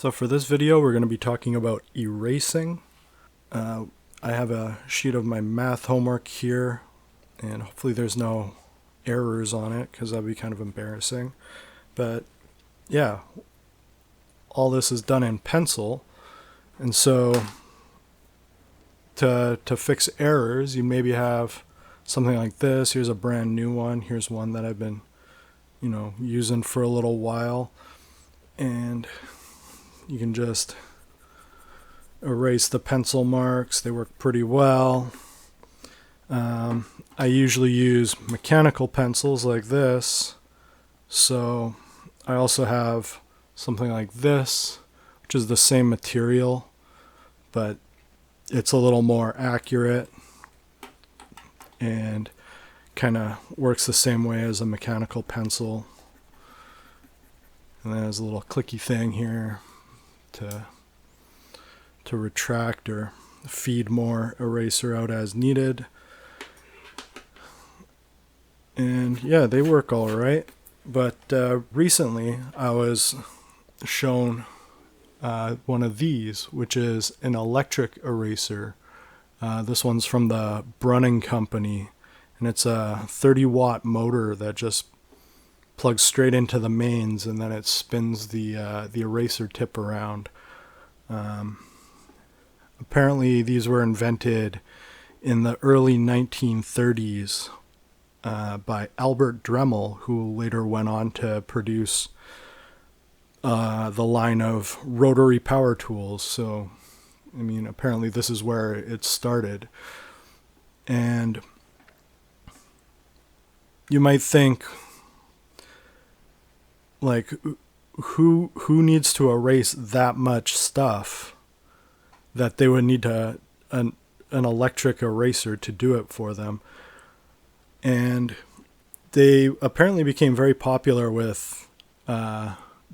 So for this video, we're going to be talking about erasing. I have a sheet of my math homework here, and hopefully there's no errors on it because that'd be kind of embarrassing. But yeah, all this is done in pencil, and so to fix errors, you maybe have something like this. Here's a brand new one. Here's one that I've been, using for a little while, and you can just erase the pencil marks. They work pretty well. I usually use mechanical pencils like this. So I also have something like this, which is the same material, but it's a little more accurate and kind of works the same way as a mechanical pencil. And then there's a little clicky thing here to retract or feed more eraser out as needed. And yeah, they work all right. But recently I was shown one of these, which is an electric eraser. This one's from the Brunning Company, and it's a 30-watt motor that just plugs straight into the mains, and then it spins the eraser tip around. Apparently these were invented in the early 1930s by Albert Dremel, who later went on to produce the line of rotary power tools. So, apparently this is where it started. And you might think, like, who needs to erase that much stuff that they would need an electric eraser to do it for them? And they apparently became very popular with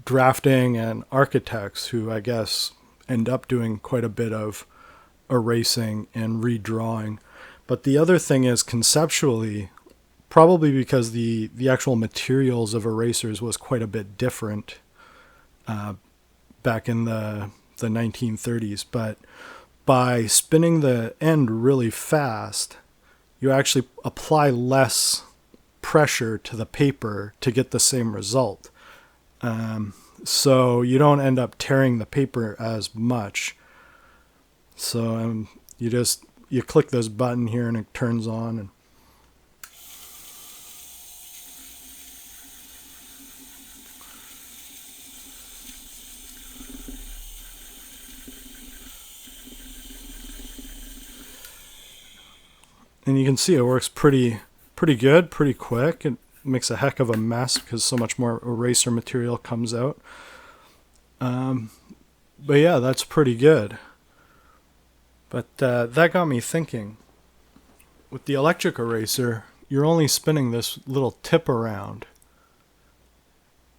drafting and architects, who I guess end up doing quite a bit of erasing and redrawing. But the other thing is, conceptually, probably because the actual materials of erasers was quite a bit different back in the 1930s. But by spinning the end really fast, you actually apply less pressure to the paper to get the same result. So you don't end up tearing the paper as much. So you click this button here and it turns on, and you can see it works pretty good, pretty quick. It makes a heck of a mess because so much more eraser material comes out. But yeah, that's pretty good. But that got me thinking. With the electric eraser, you're only spinning this little tip around,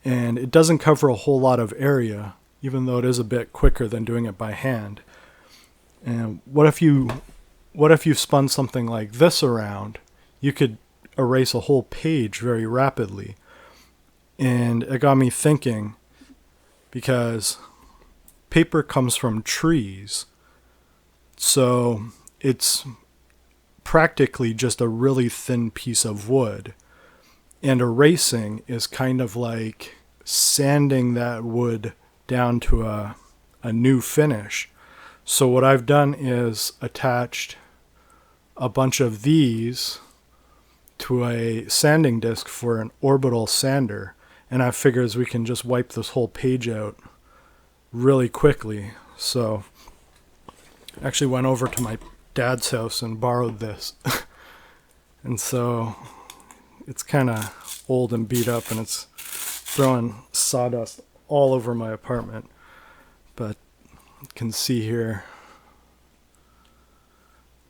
and it doesn't cover a whole lot of area, even though it is a bit quicker than doing it by hand. And what if you spun something like this around? You could erase a whole page very rapidly. And it got me thinking, because paper comes from trees, so it's practically just a really thin piece of wood. And erasing is kind of like sanding that wood down to a new finish. So what I've done is attached a bunch of these to a sanding disc for an orbital sander, and I figures we can just wipe this whole page out really quickly. So I actually went over to my dad's house and borrowed this. And so it's kind of old and beat up, and it's throwing sawdust all over my apartment. But you can see here,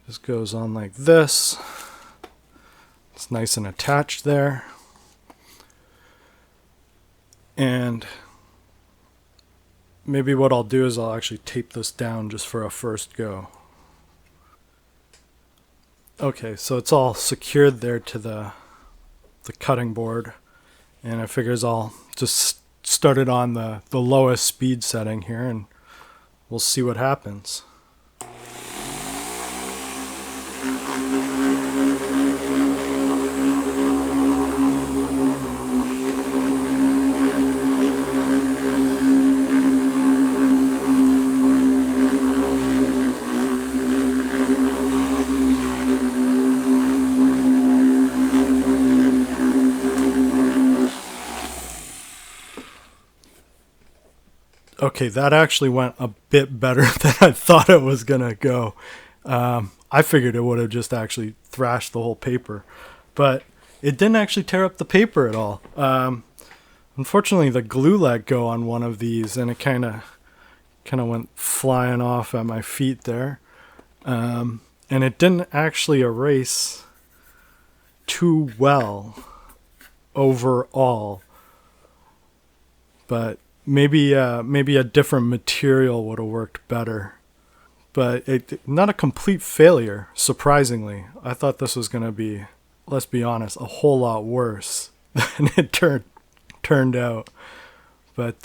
this goes on like this. It's nice and attached there. And maybe what I'll do is I'll actually tape this down just for a first go. Okay, so it's all secured there to the cutting board, and I figures I'll just start it on the lowest speed setting here, and we'll see what happens. Okay, that actually went a bit better than I thought it was going to go. I figured it would have just actually thrashed the whole paper, but it didn't actually tear up the paper at all. Unfortunately, the glue let go on one of these, and it kind of went flying off at my feet there. And it didn't actually erase too well overall, but maybe a different material would have worked better. But not a complete failure, surprisingly. I thought this was going to be, let's be honest, a whole lot worse than it turned out. But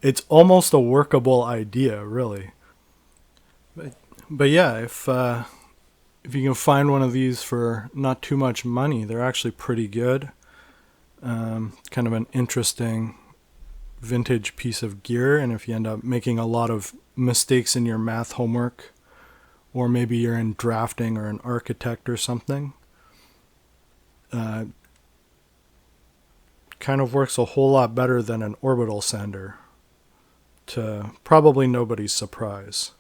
it's almost a workable idea, really. But yeah, if you can find one of these for not too much money, they're actually pretty good. Kind of an interesting vintage piece of gear, and if you end up making a lot of mistakes in your math homework, or maybe you're in drafting or an architect or something, kind of works a whole lot better than an orbital sander, to probably nobody's surprise.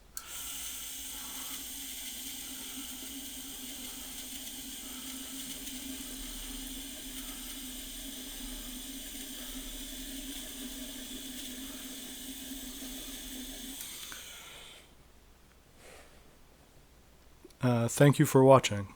Thank you for watching.